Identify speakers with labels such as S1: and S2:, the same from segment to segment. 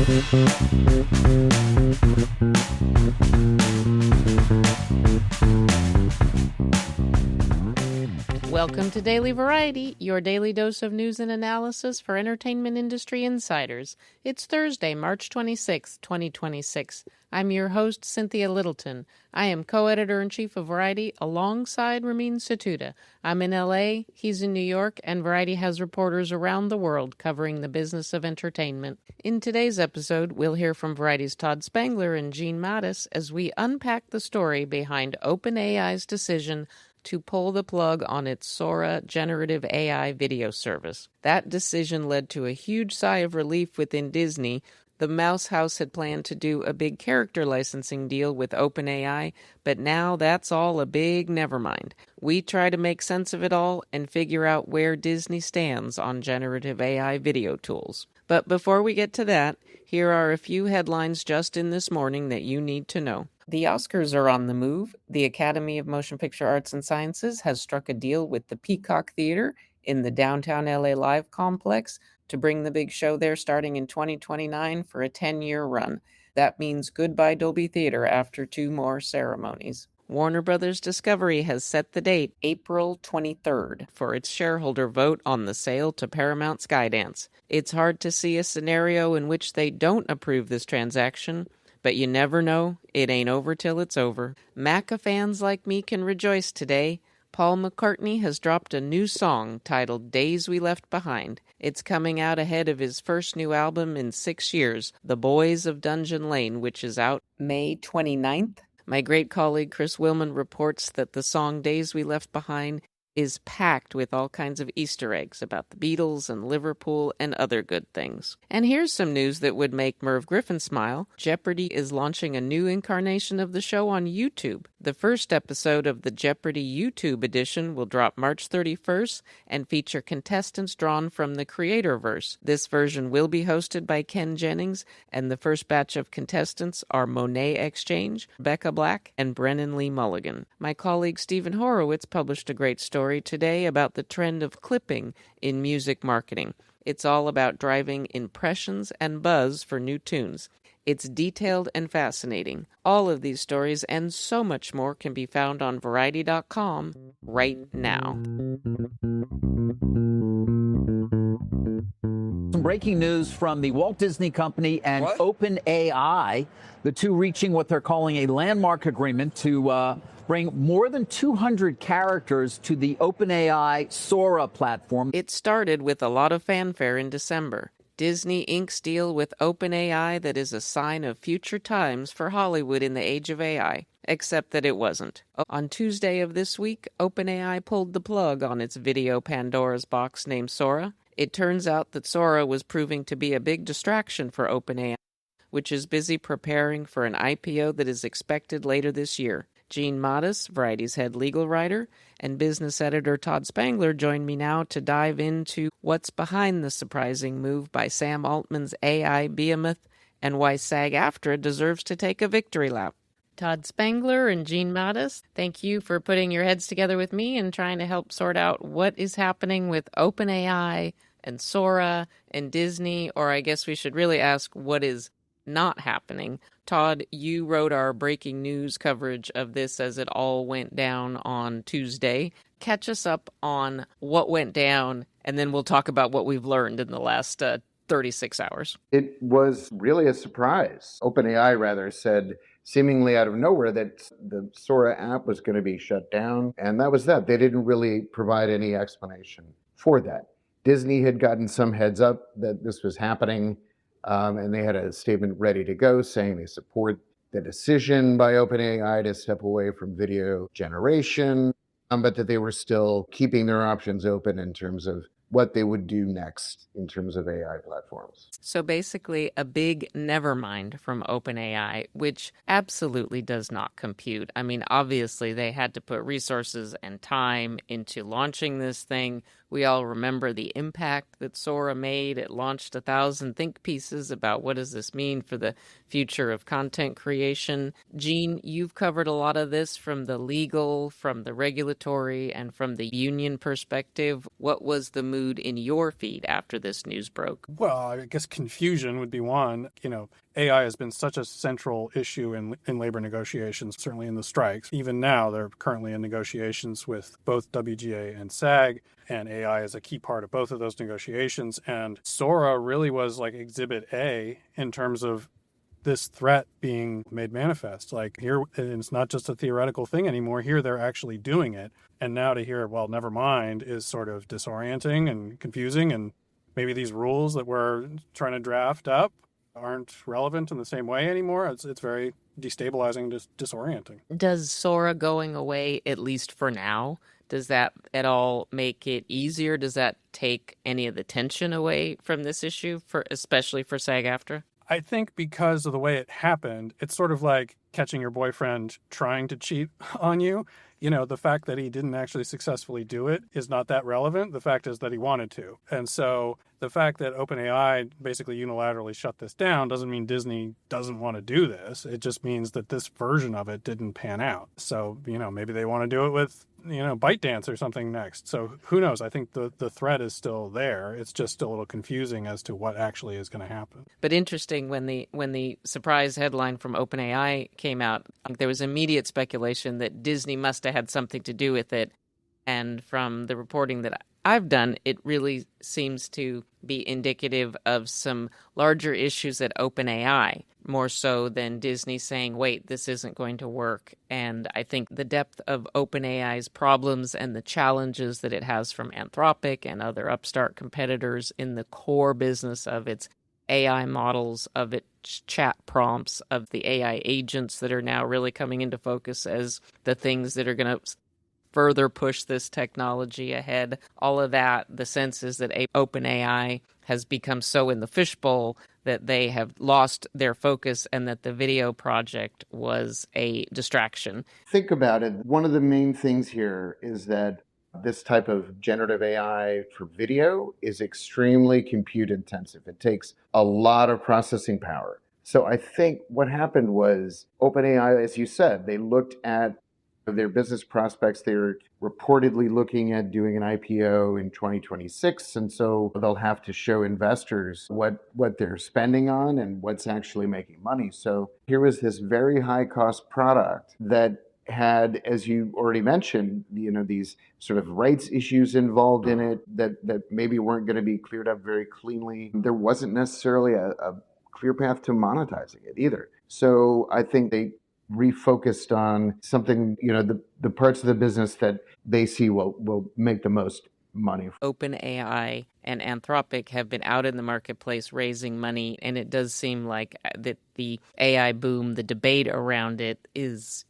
S1: Welcome to Daily Variety, your daily dose of news and analysis for entertainment industry insiders. It's Thursday, March 26, 2026. I'm your host, Cynthia Littleton. I am co-editor-in-chief of Variety alongside Ramin Satuda. I'm in LA, he's in New York, and Variety has reporters around the world covering the business of entertainment. In today's episode, we'll hear from Variety's Todd Spangler and Gene Mattis as we unpack the story behind OpenAI's decision to pull the plug on its Sora generative AI video service. That decision led to a huge sigh of relief within Disney. The Mouse House had planned to do a big character licensing deal with OpenAI, but now that's all a big nevermind. We try to make sense of it all and figure out where Disney stands on generative AI video tools. But before we get to that, here are a few headlines just in this morning that you need to know. The Oscars are on the move. The Academy of Motion Picture Arts and Sciences has struck a deal with the Peacock Theater in the downtown LA Live complex to bring the big show there starting in 2029 for a 10-year run. That means goodbye Dolby Theater after 2 more ceremonies. Warner Brothers Discovery has set the date, April 23rd, for its shareholder vote on the sale to Paramount Skydance. It's hard to see a scenario in which they don't approve this transaction, but you never know. It ain't over till it's over. Macca fans like me can rejoice today. Paul McCartney has dropped a new song titled Days We Left Behind. It's coming out ahead of his first new album in 6 years, The Boys of Dungeon Lane, which is out May 29th. My great colleague Chris Willman reports that the song Days We Left Behind is packed with all kinds of Easter eggs about the Beatles and Liverpool and other good things. And here's some news that would make Merv Griffin smile. Jeopardy is launching a new incarnation of the show on YouTube. The first episode of the Jeopardy YouTube edition will drop March 31st and feature contestants drawn from the Creatorverse. This version will be hosted by Ken Jennings, and the first batch of contestants are Monet Exchange, Becca Black, and Brennan Lee Mulligan. My colleague Stephen Horowitz published a great story today about the trend of clipping in music marketing. It's all about driving impressions and buzz for new tunes. It's detailed and fascinating. All of these stories and so much more can be found on Variety.com right now.
S2: Some breaking news from the Walt Disney Company and OpenAI, the two reaching what they're calling a landmark agreement to bring more than 200 characters to the OpenAI Sora platform.
S1: It started with a lot of fanfare in December. Disney Inc.'s deal with OpenAI that is a sign of future times for Hollywood in the age of AI, except that it wasn't. On Tuesday of this week, OpenAI pulled the plug on its video Pandora's box named Sora. It turns out that Sora was proving to be a big distraction for OpenAI, which is busy preparing for an IPO that is expected later this year. Gene Mattis, Variety's head legal writer, and business editor Todd Spangler join me now to dive into what's behind the surprising move by Sam Altman's AI behemoth and why SAG-AFTRA deserves to take a victory lap. Todd Spangler and Gene Mattis, thank you for putting your heads together with me and trying to help sort out what is happening with OpenAI and Sora and Disney, or I guess we should really ask what is not happening. Todd, you wrote our breaking news coverage of this as it all went down on Tuesday. Catch us up on what went down, and then we'll talk about what we've learned in the last 36 hours.
S3: It was really a surprise. OpenAI, rather, said seemingly out of nowhere that the Sora app was going to be shut down, and that was that. They didn't really provide any explanation for that. Disney had gotten some heads up that this was happening, and they had a statement ready to go saying they support the decision by OpenAI to step away from video generation, but that they were still keeping their options open in terms of what they would do next in terms of AI platforms.
S1: So basically a big never mind from OpenAI, which absolutely does not compute. I mean, obviously they had to put resources and time into launching this thing. We all remember the impact that Sora made. It launched 1,000 think pieces about what does this mean for the future of content creation. Gene, you've covered a lot of this from the legal, from the regulatory, and from the union perspective. What was the move mood in your feed after this news broke?
S4: Well, I guess confusion would be one. AI has been such a central issue in labor negotiations, certainly in the strikes. Even now, they're currently in negotiations with both WGA and SAG, and AI is a key part of both of those negotiations. And Sora really was like exhibit A in terms of this threat being made manifest. Like here, it's not just a theoretical thing anymore. Here, they're actually doing it. And now to hear, well, never mind, is sort of disorienting and confusing. And maybe these rules that we're trying to draft up aren't relevant in the same way anymore. It's very destabilizing, just disorienting.
S1: Does Sora going away, at least for now, does that at all make it easier? Does that take any of the tension away from this issue, especially for SAG-AFTRA?
S4: I think because of the way it happened, it's sort of like catching your boyfriend trying to cheat on you. The fact that he didn't actually successfully do it is not that relevant. The fact is that he wanted to. And so the fact that OpenAI basically unilaterally shut this down doesn't mean Disney doesn't want to do this. It just means that this version of it didn't pan out. So, maybe they want to do it with, ByteDance or something next. So who knows? I think the threat is still there. It's just still a little confusing as to what actually is going to happen.
S1: But interesting, when the surprise headline from OpenAI came out, there was immediate speculation that Disney must have had something to do with it. And from the reporting that I've done, it really seems to be indicative of some larger issues at OpenAI, more so than Disney saying, wait, this isn't going to work. And I think the depth of OpenAI's problems and the challenges that it has from Anthropic and other upstart competitors in the core business of its AI models, of its chat prompts, of the AI agents that are now really coming into focus as the things that are going to further push this technology ahead. All of that, the sense is that OpenAI has become so in the fishbowl that they have lost their focus and that the video project was a distraction.
S3: Think about it. One of the main things here is that this type of generative AI for video is extremely compute intensive. It takes a lot of processing power. So I think what happened was OpenAI, as you said, they looked at their business prospects. They're reportedly looking at doing an IPO in 2026. And so they'll have to show investors what they're spending on and what's actually making money. So here was this very high cost product that had, as you already mentioned, these sort of rights issues involved in it that maybe weren't going to be cleared up very cleanly. There wasn't necessarily a clear path to monetizing it either. So I think they refocused on something, the parts of the business that they see will make the most money.
S1: OpenAI and Anthropic have been out in the marketplace raising money, and it does seem like that the AI boom, the debate around it is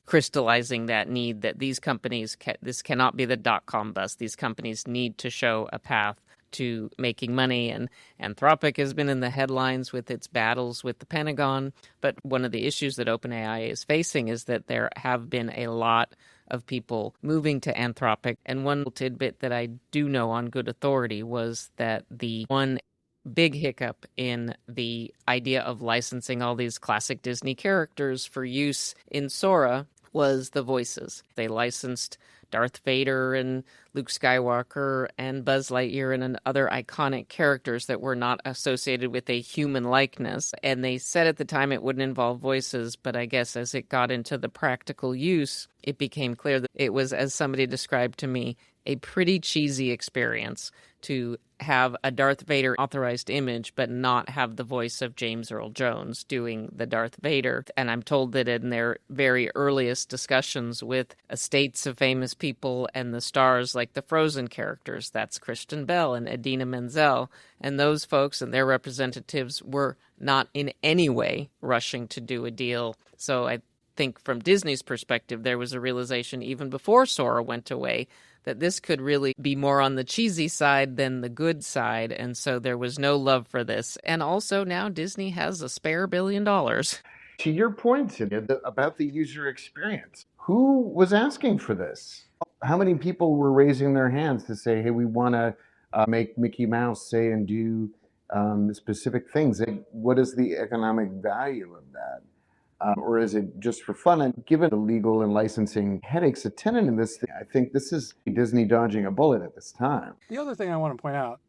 S1: crystallizing that need that these companies, this cannot be the dot-com bust. These companies need to show a path to making money, and Anthropic has been in the headlines with its battles with the Pentagon. But one of the issues that OpenAI is facing is that there have been a lot of people moving to Anthropic. And one tidbit that I do know on good authority was that the one big hiccup in the idea of licensing all these classic Disney characters for use in Sora was the voices. They licensed Darth Vader and Luke Skywalker and Buzz Lightyear and other iconic characters that were not associated with a human likeness. And they said at the time it wouldn't involve voices, but I guess as it got into the practical use, it became clear that it was, as somebody described to me, a pretty cheesy experience to have a Darth Vader authorized image, but not have the voice of James Earl Jones doing the Darth Vader. And I'm told that in their very earliest discussions with estates of famous people and the stars like the Frozen characters, that's Kristen Bell and Idina Menzel, and those folks and their representatives were not in any way rushing to do a deal. So I think from Disney's perspective, there was a realization even before Sora went away that this could really be more on the cheesy side than the good side. And so there was no love for this. And also now Disney has a spare $1 billion.
S3: To your point, Cynthia, about the user experience, who was asking for this? How many people were raising their hands to say, hey, we want to make Mickey Mouse say and do specific things? And what is the economic value of that? Or is it just for fun? And given the legal and licensing headaches attendant in this, I think this is Disney dodging a bullet at this time.
S4: The other thing I want to point out,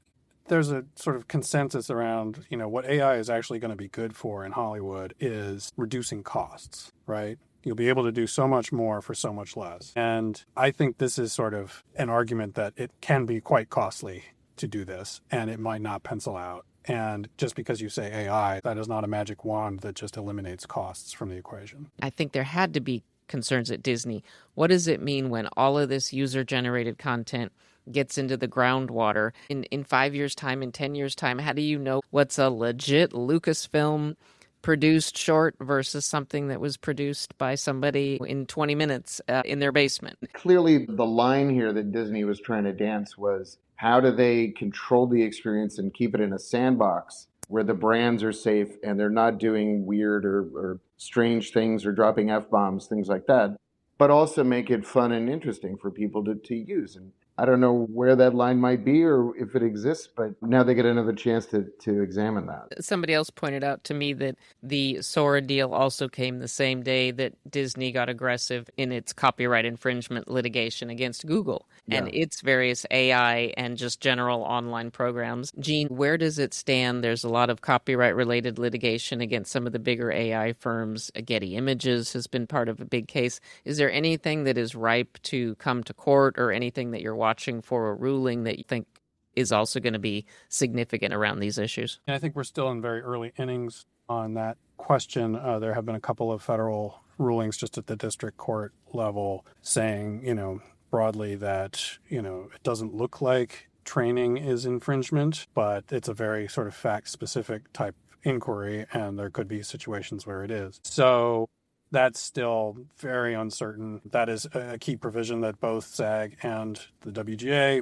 S4: there's a sort of consensus around, what AI is actually going to be good for in Hollywood is reducing costs, right? You'll be able to do so much more for so much less. And I think this is sort of an argument that it can be quite costly to do this, and it might not pencil out. And just because you say AI, that is not a magic wand that just eliminates costs from the equation.
S1: I think there had to be concerns at Disney. What does it mean when all of this user-generated content gets into the groundwater in 5 years' time, in 10 years' time? How do you know what's a legit Lucasfilm produced short versus something that was produced by somebody in 20 minutes in their basement?
S3: Clearly, the line here that Disney was trying to dance was, how do they control the experience and keep it in a sandbox where the brands are safe and they're not doing weird or strange things or dropping F-bombs, things like that, but also make it fun and interesting for people to use. And I don't know where that line might be or if it exists, but now they get another chance to examine that.
S1: Somebody else pointed out to me that the Sora deal also came the same day that Disney got aggressive in its copyright infringement litigation against Google and its various AI and just general online programs. Gene, where does it stand? There's a lot of copyright-related litigation against some of the bigger AI firms. Getty Images has been part of a big case. Is there anything that is ripe to come to court or anything that you're watching for a ruling that you think is also going to be significant around these issues?
S4: And I think we're still in very early innings on that question. There have been a couple of federal rulings just at the district court level saying, broadly that, it doesn't look like training is infringement, but it's a very sort of fact-specific type inquiry, and there could be situations where it is. So that's still very uncertain. That is a key provision that both SAG and the WGA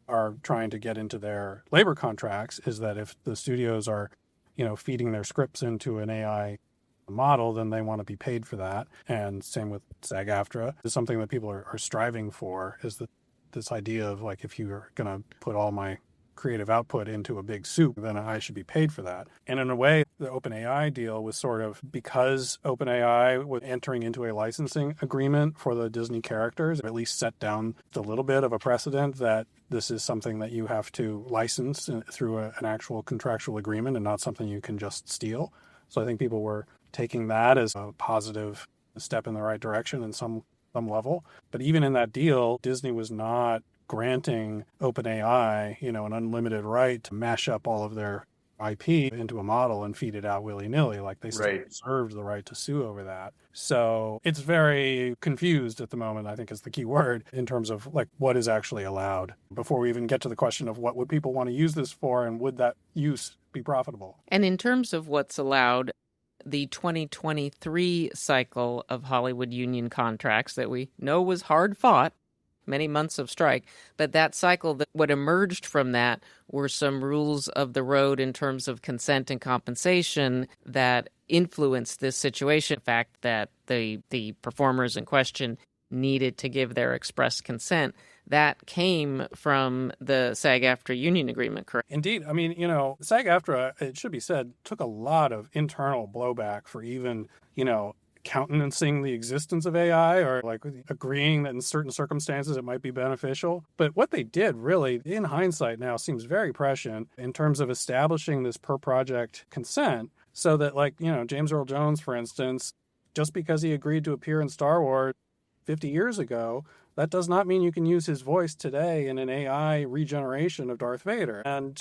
S4: are trying to get into their labor contracts, is that if the studios are, feeding their scripts into an AI model, then they want to be paid for that. And same with SAG-AFTRA. It's something that people are striving for, is that this idea of like, if you're going to put all my creative output into a big soup, then I should be paid for that. And in a way, the OpenAI deal was sort of, because OpenAI was entering into a licensing agreement for the Disney characters, at least set down a little bit of a precedent that this is something that you have to license through an actual contractual agreement and not something you can just steal. So I think people were taking that as a positive step in the right direction in some level. But even in that deal, Disney was not granting OpenAI, an unlimited right to mash up all of their IP into a model and feed it out willy-nilly. Like, they still reserved the right to sue over that. So it's very confused at the moment, I think is the key word, in terms of like what is actually allowed, before we even get to the question of what would people want to use this for and would that use be profitable.
S1: And in terms of what's allowed, the 2023 cycle of Hollywood union contracts that we know was hard fought, many months of strike, but that cycle, what emerged from that were some rules of the road in terms of consent and compensation that influenced this situation. The fact that the performers in question needed to give their express consent, that came from the SAG-AFTRA union agreement, correct?
S4: Indeed. I mean, SAG-AFTRA, it should be said, took a lot of internal blowback for even, countenancing the existence of AI or like agreeing that in certain circumstances it might be beneficial. But what they did really, in hindsight now, seems very prescient in terms of establishing this per project consent, so that James Earl Jones, for instance, just because he agreed to appear in Star Wars 50 years ago, that does not mean you can use his voice today in an AI regeneration of Darth Vader. And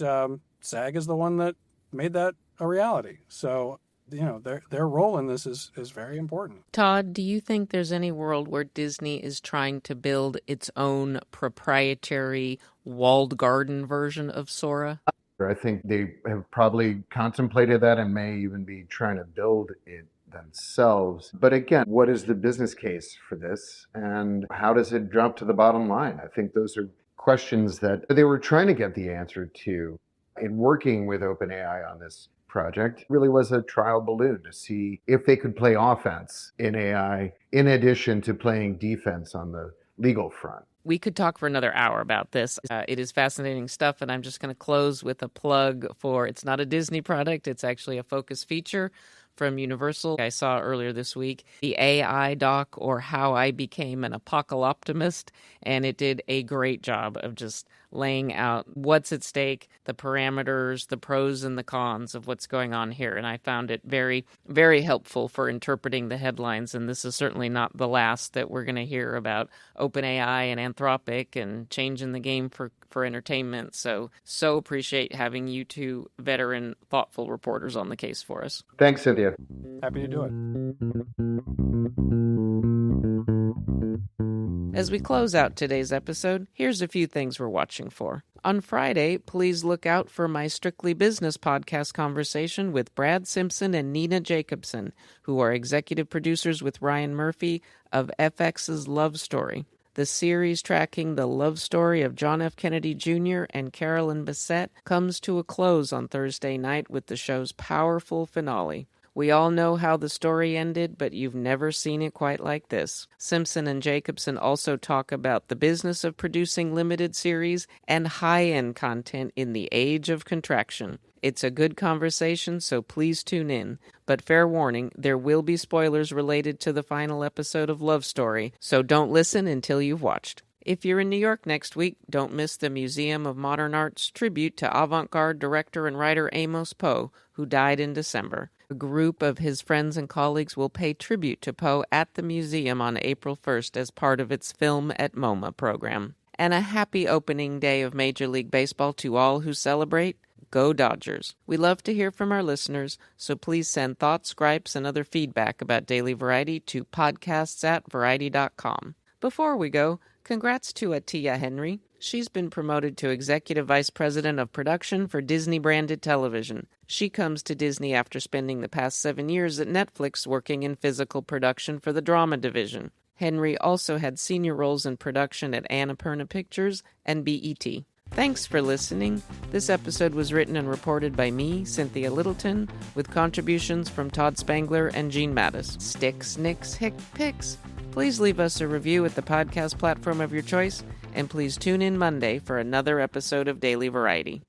S4: SAG is the one that made that a reality. So their role in this is very important.
S1: Todd, do you think there's any world where Disney is trying to build its own proprietary walled garden version of Sora?
S3: I think they have probably contemplated that and may even be trying to build it themselves. But again, what is the business case for this and how does it drop to the bottom line? I think those are questions that they were trying to get the answer to in working with OpenAI on this project. It really was a trial balloon to see if they could play offense in AI in addition to playing defense on the legal front.
S1: We could talk for another hour about this. It is fascinating stuff, and I'm just going to close with a plug for, it's not a Disney product, it's actually a Focus feature from Universal I saw earlier this week, the AI doc, or How I Became an Apocalyptimist, and it did a great job of just laying out what's at stake, the parameters, the pros and the cons of what's going on here. And I found it very, very helpful for interpreting the headlines. And this is certainly not the last that we're going to hear about OpenAI and Anthropic and changing the game for entertainment. So appreciate having you two veteran, thoughtful reporters on the case for us.
S3: Thanks, Cynthia.
S4: Happy to do it.
S1: As we close out today's episode, here's a few things we're watching for. On Friday, please look out for my Strictly Business podcast conversation with Brad Simpson and Nina Jacobson, who are executive producers with Ryan Murphy of FX's Love Story. The series tracking the love story of John F. Kennedy Jr. and Carolyn Bessette comes to a close on Thursday night with the show's powerful finale. We all know how the story ended, but you've never seen it quite like this. Simpson and Jacobson also talk about the business of producing limited series and high-end content in the age of contraction. It's a good conversation, so please tune in. But fair warning, there will be spoilers related to the final episode of Love Story, so don't listen until you've watched. If you're in New York next week, don't miss the Museum of Modern Art's tribute to avant-garde director and writer Amos Poe, who died in December. A group of his friends and colleagues will pay tribute to Poe at the museum on April 1st as part of its Film at MoMA program. And a happy opening day of Major League Baseball to all who celebrate. Go Dodgers. We love to hear from our listeners, so please send thoughts, gripes, and other feedback about Daily Variety to podcasts@variety.com. Before we go, congrats to Atiya Henry. She's been promoted to Executive Vice President of Production for Disney-branded television. She comes to Disney after spending the past 7 years at Netflix working in physical production for the drama division. Henry also had senior roles in production at Annapurna Pictures and BET. Thanks for listening. This episode was written and reported by me, Cynthia Littleton, with contributions from Todd Spangler and Gene Mattis. Sticks, Nicks, Hick, Picks. Please leave us a review at the podcast platform of your choice, and please tune in Monday for another episode of Daily Variety.